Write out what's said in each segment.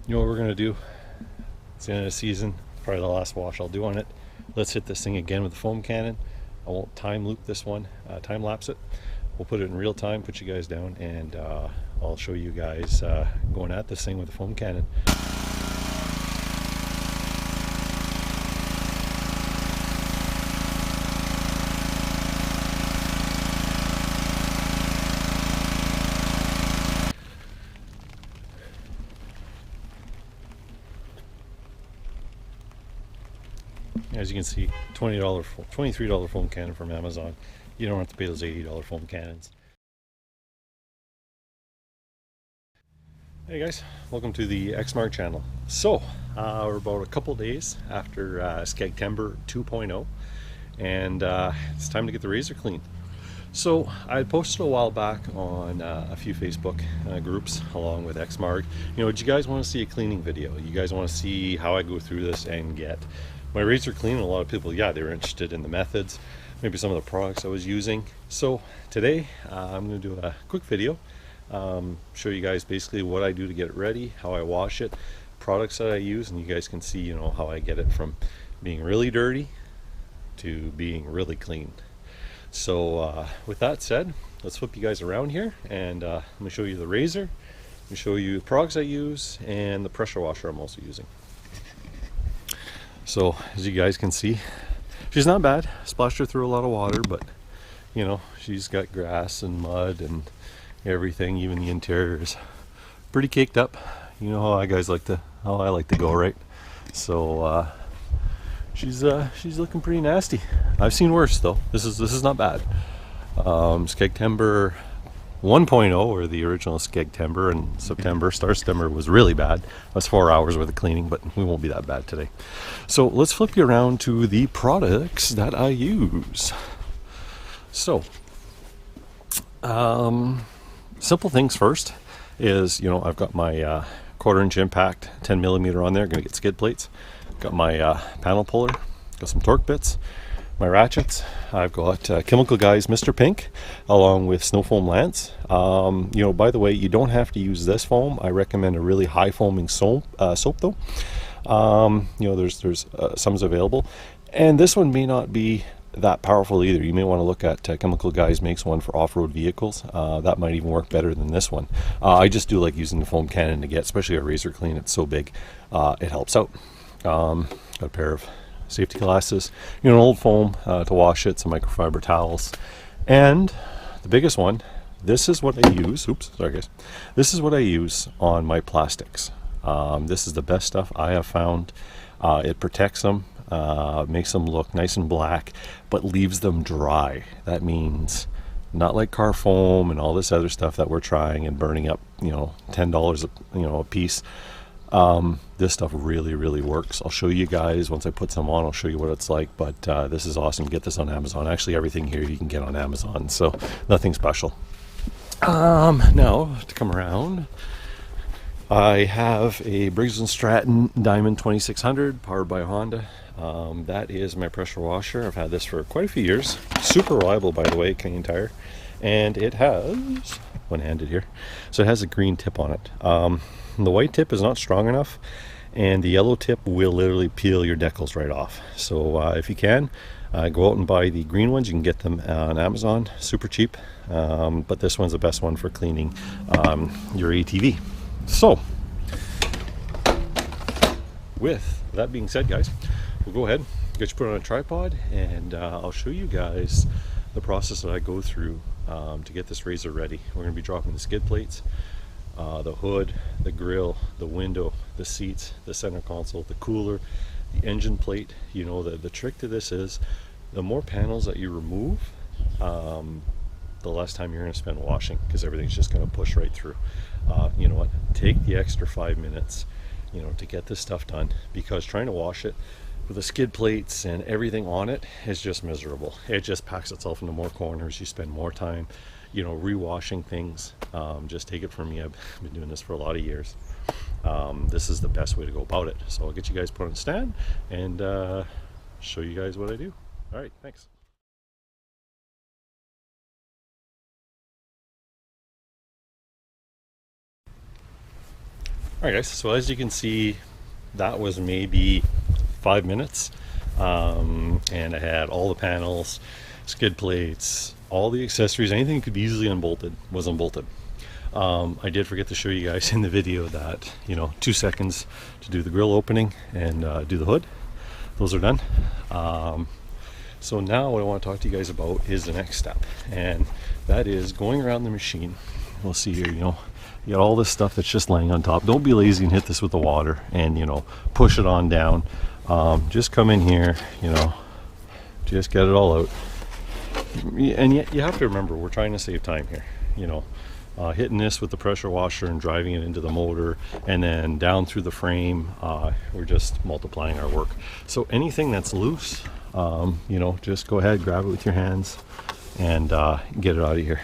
You know what we're gonna do? It's the end of the season, probably the last wash I'll do on it. Let's hit this thing again with the foam cannon. I won't time loop this one, time lapse it. We'll put it in real time, put you guys down, and I'll show you guys going at this thing with the foam cannon. As you can see, $23 foam cannon from Amazon. You don't have to pay those $80 foam cannons. Hey guys, welcome to the Xmark channel. So, we're about a couple days after Skegtember 2.0, and it's time to get the RZR clean. So, I posted a while back on a few Facebook groups along with Xmark. You know, do you guys want to see a cleaning video? You guys want to see how I go through this and get my RZR clean? And a lot of people, yeah, they were interested in the methods, maybe some of the products I was using. So today I'm going to do a quick video, show you guys basically what I do to get it ready, how I wash it, products that I use, and you guys can see, you know, how I get it from being really dirty to being really clean. So with that said, let's flip you guys around here, and let me show you the RZR, let me show you the products I use, and the pressure washer I'm also using. So as you guys can see, she's not bad. Splashed her through a lot of water, but you know, she's got grass and mud and everything. Even the interior is pretty caked up. You know how I like to go, right? So she's looking pretty nasty. I've seen worse though. This is not bad. Skegtember 1.0, or the original Skegtember in September. Star September was really bad. That's 4 hours worth of cleaning, but we won't be that bad today. So let's flip you around to the products that I use. So, simple things first is, you know, I've got my 1/4 inch impact 10mm on there. Gonna get skid plates. Got my panel puller. Got some torque bits. My ratchets. I've got Chemical Guys Mr. Pink along with Snow Foam Lance. You know, by the way, you don't have to use this foam. I recommend a really high foaming soap though. You know, there's some available, and this one may not be that powerful either. You may want to look at Chemical Guys makes one for off-road vehicles. That might even work better than this one. I just do like using the foam cannon to get, especially a RZR clean. It's so big, it helps out. Got a pair of safety glasses, you know, an old foam to wash it, some microfiber towels, and the biggest one, this is what I use. Oops, sorry guys. This is what I use on my plastics. This is the best stuff I have found. It protects them, makes them look nice and black, but leaves them dry. That means not like car foam and all this other stuff that we're trying and burning up, you know, $10 a piece. This stuff really works. I'll show you guys once I put some on. I'll show you what it's like, but this is awesome. Get this on Amazon. Actually, everything here you can get on Amazon, so nothing special. Now to come around, I have a Briggs & Stratton Diamond 2600 powered by Honda. That is my pressure washer. I've had this for quite a few years. Super reliable, by the way, Canadian Tire, and it has one-handed here, so it has a green tip on it. The white tip is not strong enough, and the yellow tip will literally peel your decals right off. So if you can, go out and buy the green ones. You can get them on Amazon, super cheap, but this one's the best one for cleaning your ATV. So with that being said, guys, we'll go ahead, get you put on a tripod, and I'll show you guys the process that I go through to get this RZR ready. We're going to be dropping the skid plates, the hood, the grill, the window, the seats, the center console, the cooler, the engine plate. You know, the trick to this is the more panels that you remove, the less time you're going to spend washing, because everything's just going to push right through. You know what, take the extra 5 minutes, you know, to get this stuff done, because trying to wash it with the skid plates and everything on it is just miserable. It just packs itself into more corners. You spend more time, you know, re-washing things. Just take it from me, I've been doing this for a lot of years. This is the best way to go about it. So I'll get you guys put on a stand and show you guys what I do. All right, thanks. Alright guys, so as you can see, that was maybe 5 minutes, and I had all the panels, skid plates, all the accessories, anything that could be easily unbolted was unbolted. I did forget to show you guys in the video that, 2 seconds to do the grill opening and do the hood. Those are done. So now what I want to talk to you guys about is the next step, and that is going around the machine. We'll see here, you got all this stuff that's just laying on top. Don't be lazy and hit this with the water and, push it on down. Just come in here, just get it all out. And yet you have to remember, we're trying to save time here, hitting this with the pressure washer and driving it into the motor and then down through the frame, we're just multiplying our work. So anything that's loose, just go ahead, grab it with your hands and get it out of here.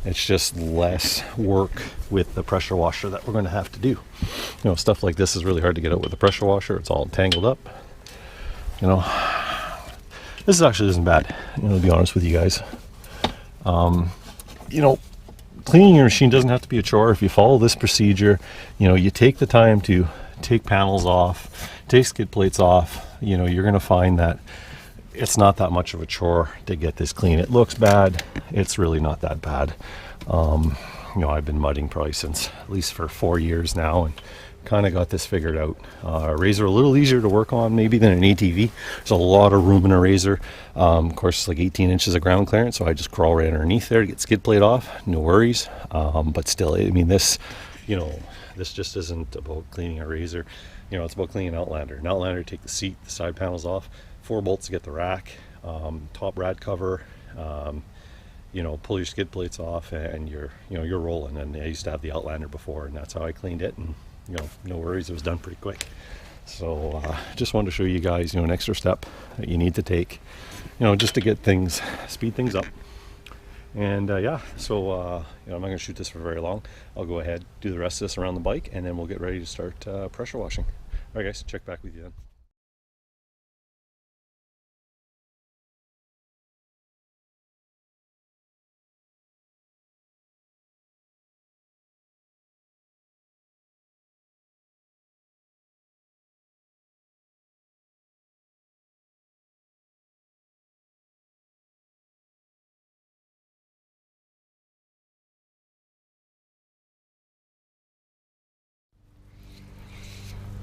It's just less work with the pressure washer that we're going to have to do. Stuff like this is really hard to get out with the pressure washer. It's all tangled up. This actually isn't bad, to be honest with you guys. Cleaning your machine doesn't have to be a chore. If you follow this procedure, you take the time to take panels off, take skid plates off, you're going to find that it's not that much of a chore to get this clean. It looks bad. It's really not that bad. I've been mudding probably since at least for 4 years now, and kind of got this figured out. RZR a little easier to work on maybe than an ATV. There's a lot of room in a RZR. Of course, it's like 18 inches of ground clearance, so I just crawl right underneath there to get skid plate off. No worries. But still, I mean, this just isn't about cleaning a RZR. It's about cleaning an Outlander. An Outlander, take the seat, the side panels off, 4 bolts to get the rack, top rad cover, pull your skid plates off, and you're rolling. And I used to have the Outlander before, and that's how I cleaned it, and no worries, it was done pretty quick. So just wanted to show you guys an extra step that you need to take, just to get things, speed things up. And so I'm not going to shoot this for very long. I'll go ahead, do the rest of this around the bike, and then we'll get ready to start pressure washing. All right guys, check back with you then.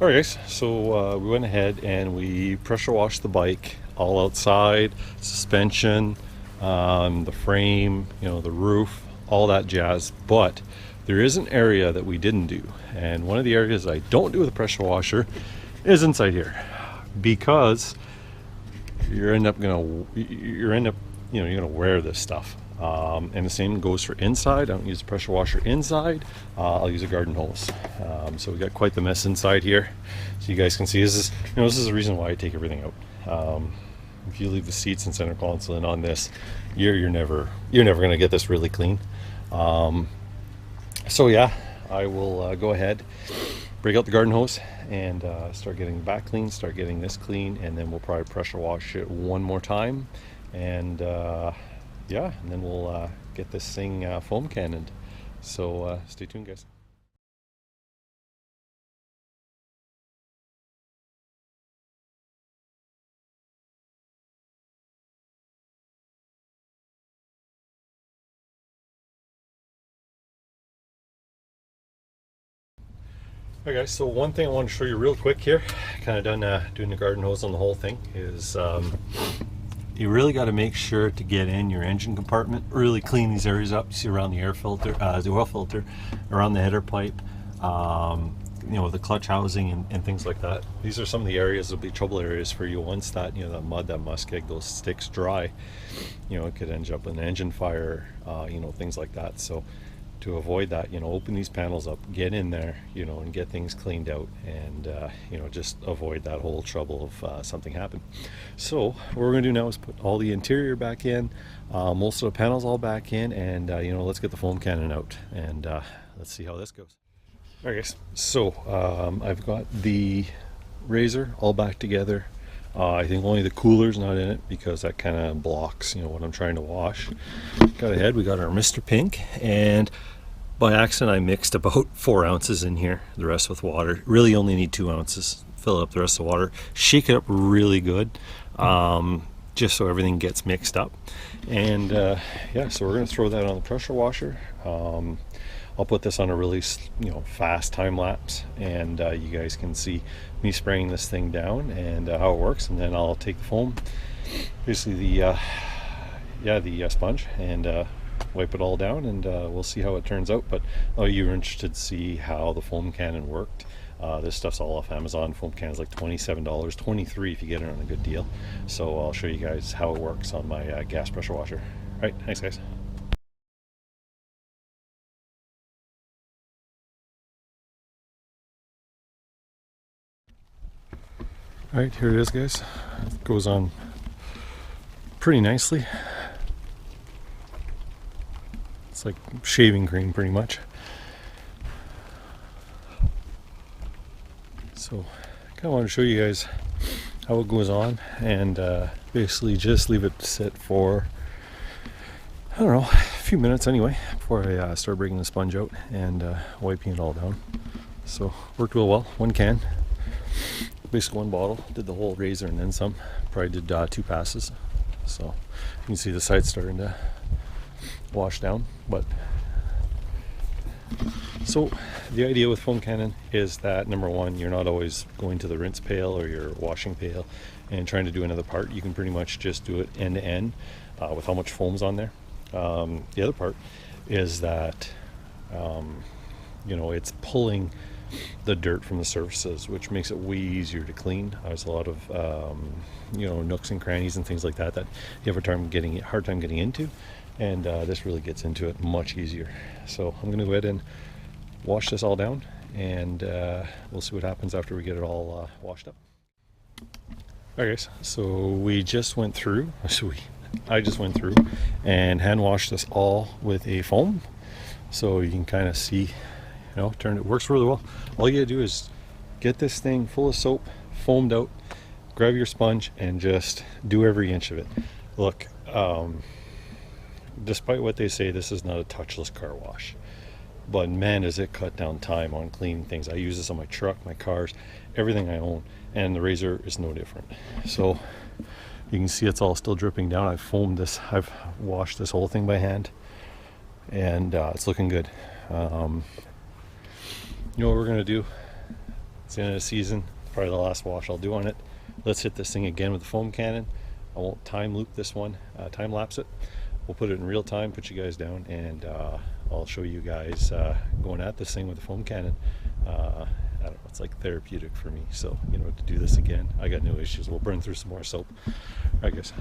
Alright guys, so we went ahead and we pressure washed the bike all outside, suspension, the frame, the roof, all that jazz. But there is an area that we didn't do, and one of the areas I don't do with a pressure washer is inside here, because you're gonna wear this stuff. And the same goes for inside. I don't use a pressure washer inside. I'll use a garden hose. So we got quite the mess inside here. So you guys can see this is the reason why I take everything out. If you leave the seats and center console in on this, you're never gonna get this really clean. So yeah, I will go ahead, break out the garden hose, and start getting the back clean, start getting this clean, and then we'll probably pressure wash it one more time, and yeah, and then we'll get this thing foam cannoned. So stay tuned guys. Alright guys, so one thing I want to show you real quick here, kind of done doing the garden hose on the whole thing, is you really got to make sure to get in your engine compartment, really clean these areas up. You see around the air filter, the oil filter, around the header pipe, the clutch housing and things like that. These are some of the areas that'll be trouble areas for you once that, that mud, that muskeg, those sticks dry. It could end up in an engine fire, things like that. So to avoid that, open these panels up, get in there, and get things cleaned out, and just avoid that whole trouble of something happen. So what we're going to do now is put all the interior back in, most of the panels all back in, and let's get the foam cannon out, and let's see how this goes. Alright guys, so I've got the RZR all back together. I think only the cooler's not in it because that kind of blocks what I'm trying to wash. Got ahead, we got our Mr. Pink, and By accident, I mixed about 4 ounces in here, the rest with water. Really only need 2 ounces. Fill up the rest of the water. Shake it up really good, just so everything gets mixed up. And yeah, so we're going to throw that on the pressure washer. I'll put this on a really fast time lapse, and you guys can see me spraying this thing down and how it works. And then I'll take the foam, basically the sponge, and wipe it all down, and we'll see how it turns out. But you're interested to see how the foam cannon worked. This stuff's all off Amazon. Foam cannon is like $27, $23 if you get it on a good deal. So I'll show you guys how it works on my gas pressure washer. All right, thanks guys. All right, here it is, guys. It goes on pretty nicely. It's like shaving cream pretty much. So I kind of want to show you guys how it goes on, and basically just leave it sit for, I don't know, a few minutes anyway, before I start breaking the sponge out and wiping it all down. So worked real well. 1 can, basically 1 bottle. Did the whole RZR and then some. Probably did 2 passes. So you can see the sides starting to wash down. But so the idea with foam cannon is that, number 1, you're not always going to the rinse pail or your washing pail and trying to do another part. You can pretty much just do it end to end with how much foam's on there. The other part is that it's pulling the dirt from the surfaces, which makes it way easier to clean. There's a lot of nooks and crannies and things like that you have a hard time getting into, and this really gets into it much easier. So I'm going to go ahead and wash this all down, and we'll see what happens after we get it all washed up. Alright guys, so I just went through and hand washed this all with a foam, so you can kind of see, it works really well. All you gotta do is get this thing full of soap, foamed out, grab your sponge, and just do every inch of it. Look, despite what they say, this is not a touchless car wash, but man, does it cut down time on cleaning things. I use this on my truck, my cars, everything I own, and the RZR is no different. So you can see it's all still dripping down. I've foamed this, I've washed this whole thing by hand, and it's looking good. You know what we're gonna do? It's the end of the season, probably the last wash I'll do on it. Let's hit this thing again with the foam cannon. I won't time loop this one, time lapse it. We'll put it in real time, put you guys down, and I'll show you guys going at this thing with the foam cannon. I don't know, it's like therapeutic for me. So, to do this again, I got no issues. We'll burn through some more soap. All right, guys.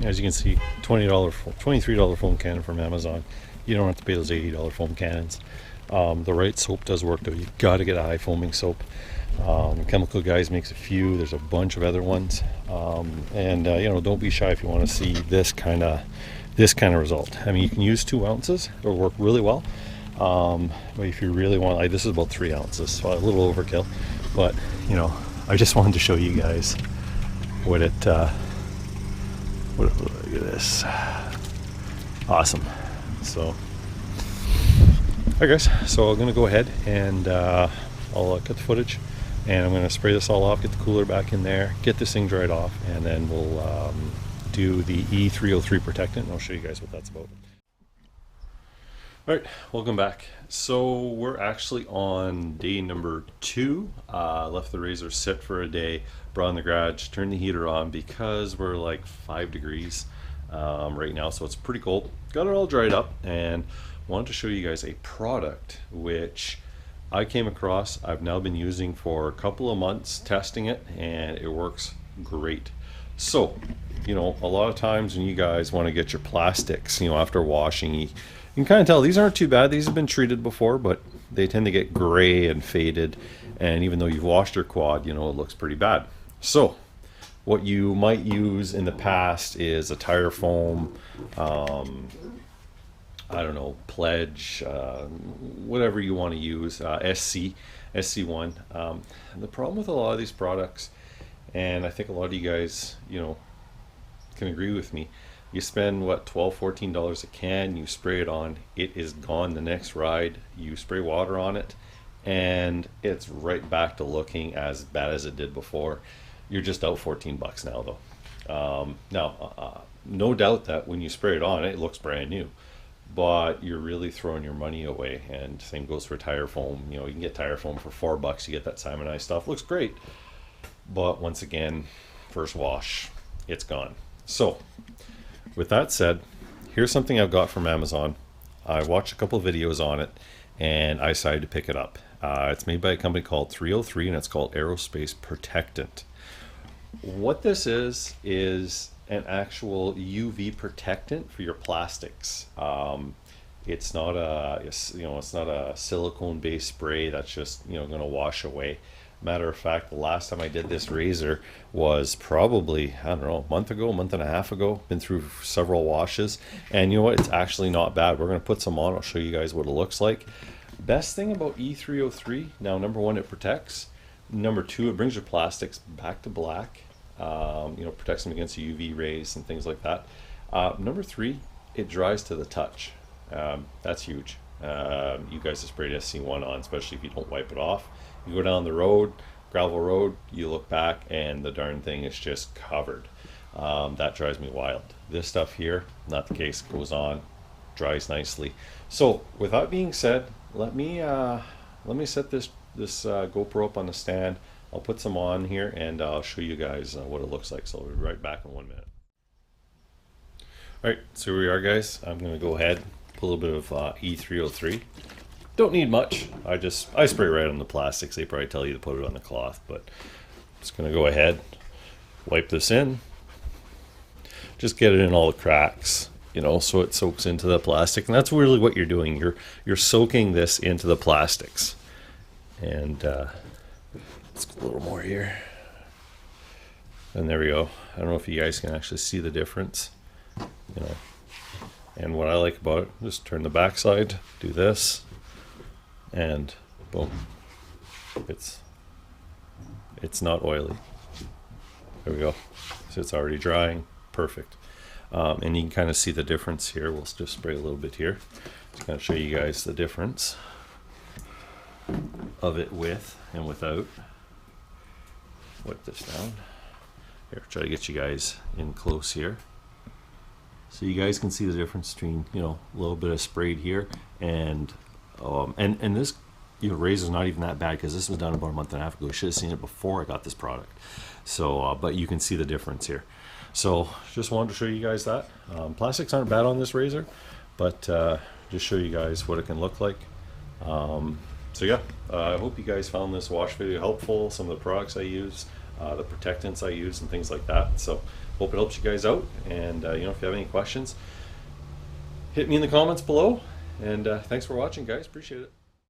As you can see, $23 foam cannon from Amazon. You don't have to pay those $80 foam cannons. The right soap does work though. You got to get a high foaming soap. Chemical Guys makes a few. There's a bunch of other ones, and you know, don't be shy if you want to see this kind of result. I mean, you can use 2 ounces; it'll work really well. But if you really want, this is about 3 ounces, so a little overkill. But you know, I just wanted to show you guys what it. Look at this, awesome. So, alright guys, so I'm gonna go ahead and I'll cut the footage, and I'm gonna spray this all off, get the cooler back in there, get this thing dried off, and then we'll do the E303 protectant, and I'll show you guys what that's about. Alright, welcome back. So we're actually on day number 2. Left the RZR sit for a day, brought in the garage, turned the heater on because we're like 5 degrees right now, so it's pretty cold. Got it all dried up and wanted to show you guys a product which I came across. I've now been using for a couple of months, testing it, and it works great. So, you know, a lot of times when you guys want to get your plastics, you know, after washing, you can kind of tell these aren't too bad. These have been treated before, but they tend to get gray and faded. And even though you've washed your quad, you know, it looks pretty bad. So what you might use in the past is a tire foam, I don't know, Pledge, whatever you want to use, SC1. The problem with a lot of these products, and I think a lot of you guys, you know, can agree with me, you spend what, $12–14 a can, you spray it on, it is gone the next ride. You spray water on it and it's right back to looking as bad as it did before. You're just out 14 bucks now though. No doubt that when you spray it on, it looks brand new, but you're really throwing your money away. And same goes for tire foam. You know, you can get tire foam for 4 bucks, you get that Simonized stuff, looks great, but once again, first wash, it's gone. So with that said, here's something I've got from Amazon. I watched a couple of videos on it and I decided to pick it up. It's made by a company called 303 and it's called Aerospace Protectant. What this is an actual UV protectant for your plastics. It's not a, you know, it's not a silicone based spray that's just, you know, going to wash away. Matter of fact, the last time I did this RZR was probably, I don't know, a month and a half ago. Been through several washes, and you know what? It's actually not bad. We're going to put some on. I'll show you guys what it looks like. Best thing about E303, now number 1, it protects. Number 2, it brings your plastics back to black. You know, protects them against UV rays and things like that. Number 3, it dries to the touch. That's huge. You guys have sprayed SC1 on, especially if you don't wipe it off. You go down the road, gravel road, you look back and the darn thing is just covered. That drives me wild. This stuff here, not the case. Goes on, dries nicely. So with that being said, let me set this GoPro up on the stand. I'll put some on here and I'll show you guys what it looks like. So I'll be right back in 1 minute. All right, so here we are, guys. I'm going to go ahead, put a little bit of E303. Don't need much. I spray right on the plastics. They probably tell you to put it on the cloth, but I'm just gonna go ahead, wipe this in, just get it in all the cracks, you know, so it soaks into the plastic. And that's really what you're doing. You're soaking this into the plastics. And let's get a little more here. And there we go. I don't know if you guys can actually see the difference, you know. And what I like about it, just turn the backside, do this, and boom, it's not oily. There we go. So it's already drying, perfect. And you can kind of see the difference here. We'll just spray a little bit here. Just kind of show you guys the difference of it with and without. Wipe this down. Here, try to get you guys in close here. So you guys can see the difference between, you know, a little bit of sprayed here and this, you know, RZR's not even that bad because this was done about a month and a half ago. You should have seen it before I got this product. So, but you can see the difference here. So just wanted to show you guys that. Plastics aren't bad on this RZR, but just show you guys what it can look like. So yeah, I hope you guys found this wash video helpful. Some of the products I use, the protectants I use and things like that. So hope it helps you guys out. And you know, if you have any questions, hit me in the comments below. And thanks for watching, guys. Appreciate it.